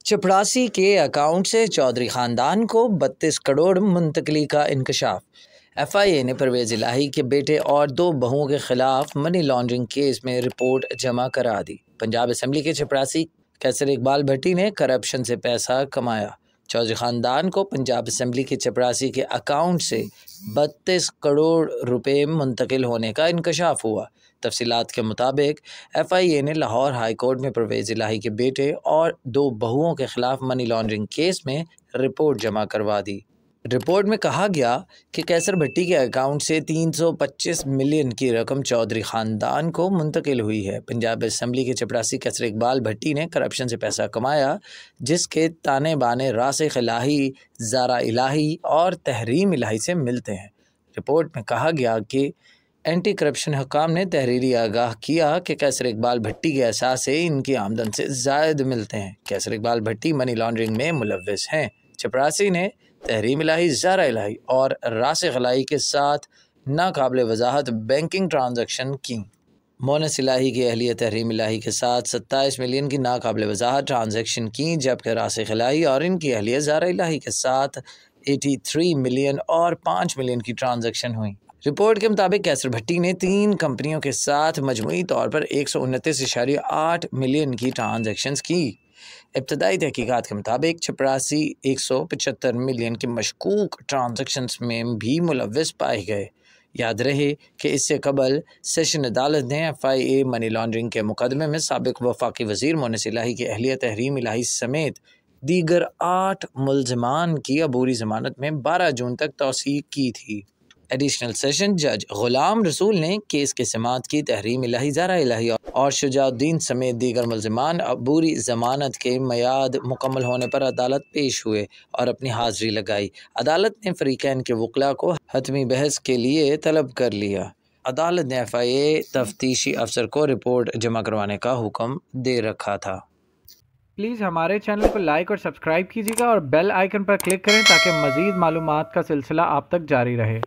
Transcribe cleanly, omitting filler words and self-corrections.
चपरासी के अकाउंट से चौधरी खानदान को 32 करोड़ मुंतकली का इंकशाफ। FIA ने परवेज़ इलाही के बेटे और 2 बहुओं के खिलाफ मनी लॉन्ड्रिंग केस में रिपोर्ट जमा करा दी। पंजाब असम्बली के चपरासी कैसर इकबाल भट्टी ने करप्शन से पैसा कमाया। चौधरी खानदान को पंजाब असम्बली के चपरासी के अकाउंट से 32 करोड़ रुपए मुंतकिल होने का इंकशाफ हुआ। तफसीलात के मुताबिक FIA ने लाहौर हाई कोर्ट में परवेज़ इलाही के बेटे और 2 बहुओं के खिलाफ मनी लॉन्ड्रिंग केस में रिपोर्ट जमा करवा दी। रिपोर्ट में कहा गया कि कैसर भट्टी के अकाउंट से 325 मिलियन की रकम चौधरी ख़ानदान को मुंतकिल हुई है। पंजाब असम्बली के चपरासी कैसर इकबाल भट्टी ने करप्शन से पैसा कमाया, जिसके ताने बाने रासिख इलाही, ज़ारा इलाही और तहरीम इलाही से मिलते हैं। रिपोर्ट में कहा गया कि एंटी करप्शन हुकाम ने तहरीरी आगाह किया कि कैसर इकबाल भट्टी के असासे इनकी आमदन से ज़ायद मिलते हैं। कैसर इकबाल भट्टी मनी लॉन्ड्रिंग में मुलव्विस हैं। चपरासी ने तहरीम इलाही, ज़ारा इलाही और रासिख इलाही के साथ नाकाबिल वजाहत बैंकिंग ट्रांजैक्शन की। मोनस इलाही की अहलिया तहरीम इलाही के साथ 27 मिलियन की नाकाबिल वजाहत ट्रांजैक्शन की, जबकि रासिख इलाही और इनकी अहलिया ज़ारा इलाही के साथ 83 मिलियन और 5 मिलियन की ट्रांजैक्शन हुई। रिपोर्ट के मुताबिक कैसर भट्टी ने 3 कंपनियों के साथ मजमूई तौर पर 129.8 मिलियन की ट्रांजैक्शंस की। इब्तदाई तहकीकात के मुताबिक चपरासी 175 मिलियन के मशकूक ट्रांजैक्शंस में भी मुलव्विस पाए गए। याद रहे कि इससे कबल सेशन अदालत ने FIA मनी लॉन्ड्रिंग के मुकदमे में साबिक वफाकी वज़ीर मोनस इलाही की अहलिया तहरीम इलाही समेत दीगर 8 मुल्ज़मान की अबूरी ज़मानत में 12 जून तक तौसीक की थी। एडिशनल सेशन जज गुलाम रसूल ने केस के समाअत की। तहरीम इलाही, ज़ारा इलाही और शुजाउद्दीन समेत दीगर मुल्ज़मान अबूरी ज़मानत के मियाद मुकम्मल होने पर अदालत पेश हुए और अपनी हाज़िरी लगाई। अदालत ने फ़रीक़ैन के वकला को हतमी बहस के लिए तलब कर लिया। अदालत ने FIA तफ्तीशी अफसर को रिपोर्ट जमा करवाने का हुक्म दे रखा था। प्लीज़ हमारे चैनल को लाइक और सब्सक्राइब कीजिएगा और बेल आइकन पर क्लिक करें ताकि मज़ीद मालूमात का सिलसिला आप तक जारी रहे।